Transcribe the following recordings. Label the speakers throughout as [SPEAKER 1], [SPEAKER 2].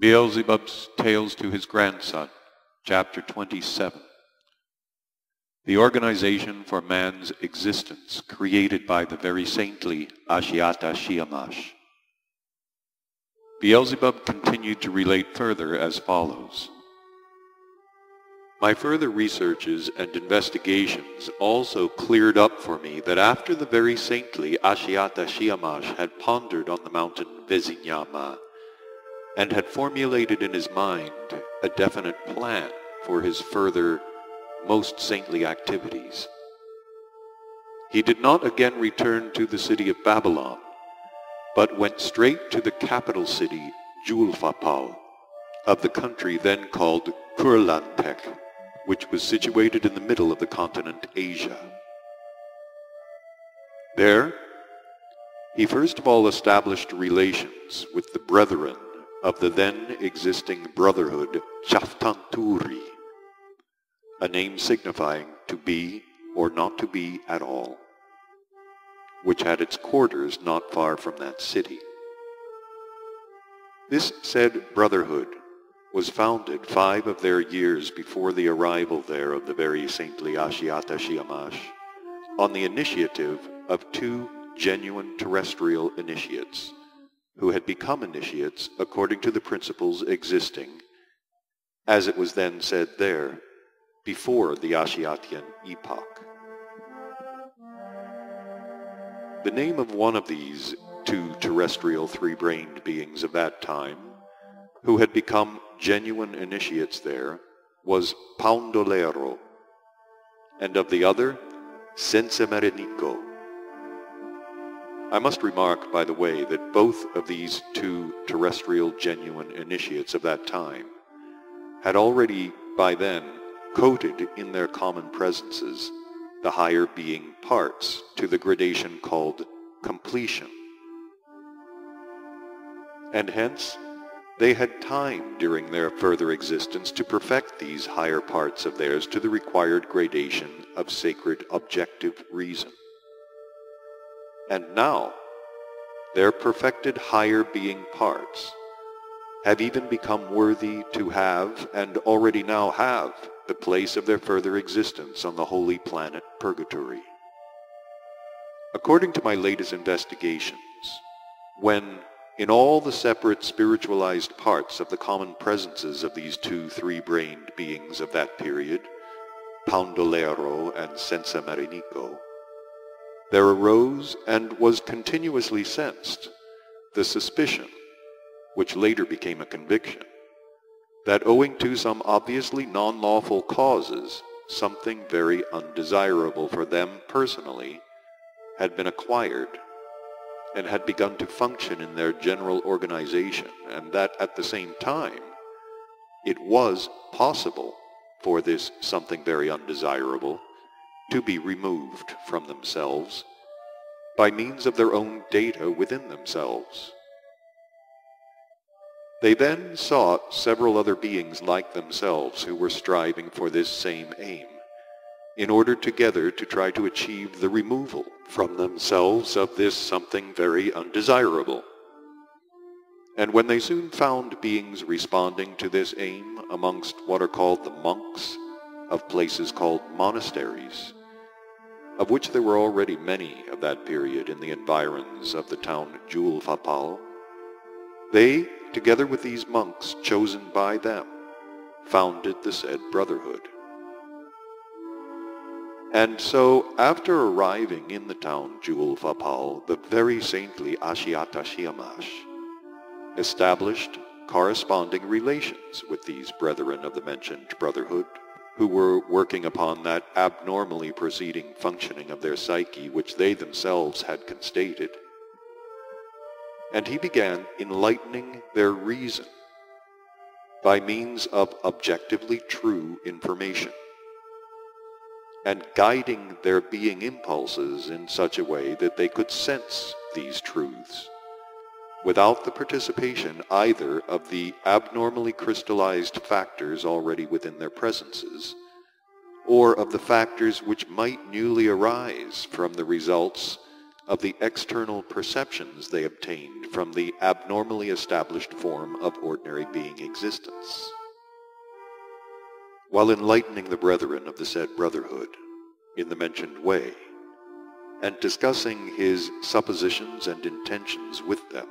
[SPEAKER 1] Beelzebub's Tales to His Grandson, Chapter 27. The organization for man's existence created by the very saintly Ashiata Shiemash. Beelzebub continued to relate further as follows. My further researches and investigations also cleared up for me that after the very saintly Ashiata Shiemash had pondered on the mountain Vezinyama, and had formulated in his mind a definite plan for his further, most saintly activities, he did not again return to the city of Babylon, but went straight to the capital city, Julfapal, of the country then called Kurlantek, which was situated in the middle of the continent Asia. There, he first of all established relations with the brethren of the then existing brotherhood Chaftanturi, a name signifying to be or not to be at all, which had its quarters not far from that city. This said brotherhood was founded 5 of their years before the arrival there of the very saintly Ashiata Shiemash, on the initiative of 2 genuine terrestrial initiates, who had become initiates according to the principles existing, as it was then said there, before the Ashiatian epoch. The name of one of these 2 terrestrial 3-brained beings of that time, who had become genuine initiates there, was Paundolero, and of the other, Sensemerenico. I must remark, by the way, that both of these 2 terrestrial genuine initiates of that time had already, by then, coded in their common presences the higher being parts to the gradation called completion. And hence, they had time during their further existence to perfect these higher parts of theirs to the required gradation of sacred objective reason. And now, their perfected higher being parts have even become worthy to have, and already now have, the place of their further existence on the holy planet Purgatory. According to my latest investigations, when, in all the separate spiritualized parts of the common presences of these 2 3-brained beings of that period, Paundolero and Sensemerenico, there arose and was continuously sensed the suspicion, which later became a conviction, that owing to some obviously non-lawful causes, something very undesirable for them personally had been acquired and had begun to function in their general organization, and that at the same time it was possible for this something very undesirable to be removed from themselves by means of their own data within themselves. They then sought several other beings like themselves who were striving for this same aim, in order together to try to achieve the removal from themselves of this something very undesirable. And when they soon found beings responding to this aim amongst what are called the monks of places called monasteries, of which there were already many of that period in the environs of the town Julfapal, they, together with these monks chosen by them, founded the said brotherhood. And so, after arriving in the town Julfapal, the very saintly Ashiata Shiemash established corresponding relations with these brethren of the mentioned brotherhood, who were working upon that abnormally proceeding functioning of their psyche which they themselves had constated. And he began enlightening their reason by means of objectively true information, and guiding their being impulses in such a way that they could sense these truths, without the participation either of the abnormally crystallized factors already within their presences, or of the factors which might newly arise from the results of the external perceptions they obtained from the abnormally established form of ordinary being existence. While enlightening the brethren of the said brotherhood in the mentioned way, and discussing his suppositions and intentions with them,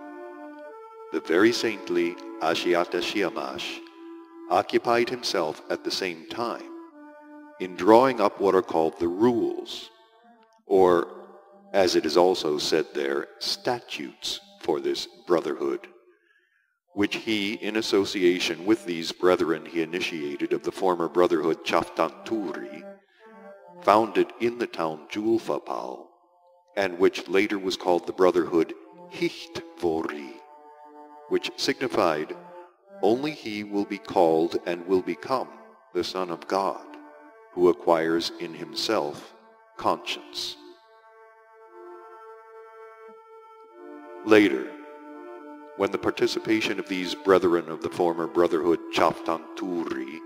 [SPEAKER 1] the very saintly Ashiata Shiemash occupied himself at the same time in drawing up what are called the rules, or, as it is also said there, statutes for this brotherhood, which he, in association with these brethren he initiated of the former brotherhood Chaftanturi, founded in the town Julfapal, and which later was called the brotherhood Hichtvori, which signified, only he will be called and will become the Son of God, who acquires in himself conscience. Later, when the participation of these brethren of the former brotherhood Chaftanturi,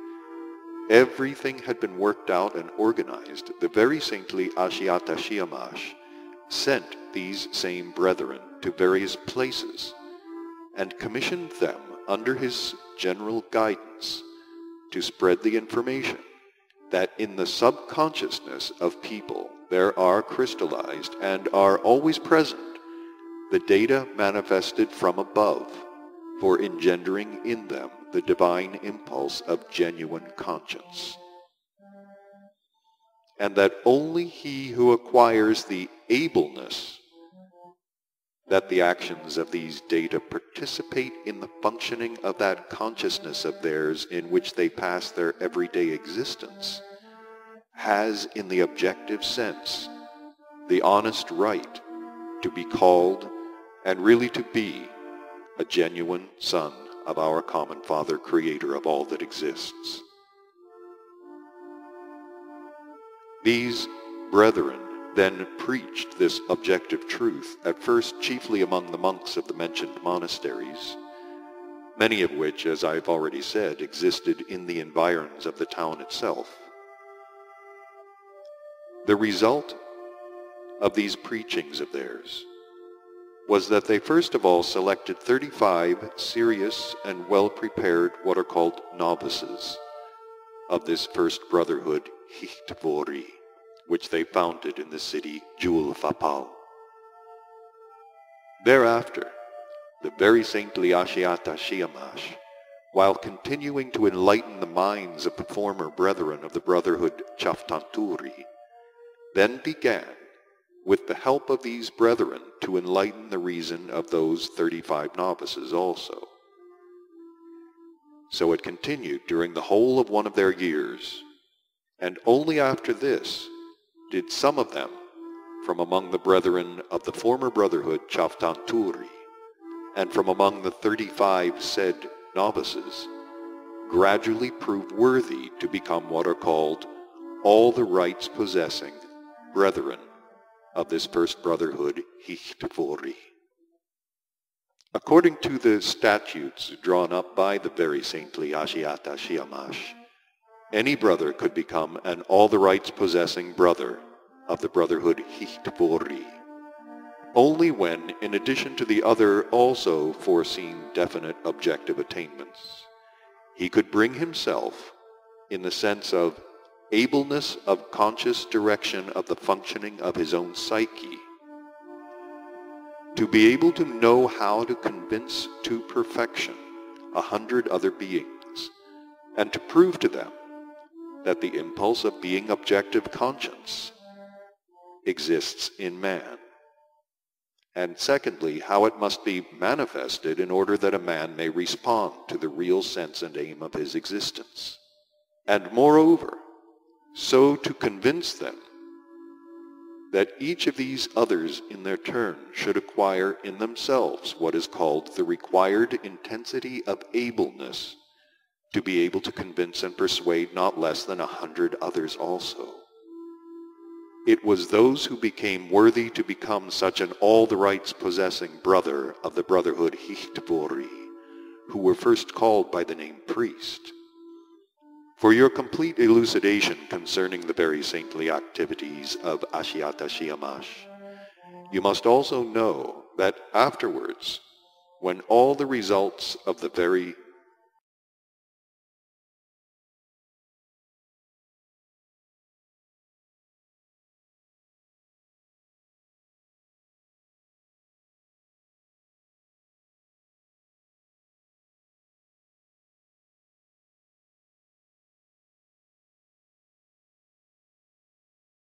[SPEAKER 1] everything had been worked out and organized, the very saintly Ashiata Shiemash sent these same brethren to various places and commissioned them under his general guidance to spread the information that in the subconsciousness of people there are crystallized and are always present the data manifested from above for engendering in them the divine impulse of genuine conscience, and that only he who acquires the ableness that the actions of these data participate in the functioning of that consciousness of theirs in which they pass their everyday existence, has in the objective sense the honest right to be called and really to be a genuine son of our common Father, Creator of all that exists. These brethren then preached this objective truth, at first chiefly among the monks of the mentioned monasteries, many of which, as I've already said, existed in the environs of the town itself. The result of these preachings of theirs was that they first of all selected 35 serious and well-prepared what are called novices of this first brotherhood, Hichtvori, which they founded in the city Julfapal. Thereafter, the very saintly Ashiata Shiemash, while continuing to enlighten the minds of the former brethren of the brotherhood Chaftanturi, then began, with the help of these brethren, to enlighten the reason of those 35 novices also. So it continued during the whole of one of their years, and only after this did some of them, from among the brethren of the former brotherhood Chaftanturi, and from among the 35 said novices, gradually prove worthy to become what are called all the rights possessing brethren of this first brotherhood, Hichtvori. According to the statutes drawn up by the very saintly Ashiata Shiemash, any brother could become an all the rights possessing brother of the brotherhood Hichtvori, only when, in addition to the other also foreseen definite objective attainments, he could bring himself, in the sense of ableness of conscious direction of the functioning of his own psyche, to be able to know how to convince to perfection 100 other beings, and to prove to them that the impulse of being objective conscience exists in man, and secondly, how it must be manifested in order that a man may respond to the real sense and aim of his existence, and moreover, so to convince them that each of these others in their turn should acquire in themselves what is called the required intensity of ableness to be able to convince and persuade not less than 100 others also. It was those who became worthy to become such an all the rights possessing brother of the brotherhood Hichtvori, who were first called by the name priest. For your complete elucidation concerning the very saintly activities of Ashiata Shiemash, You must also know that afterwards, when all the results of the very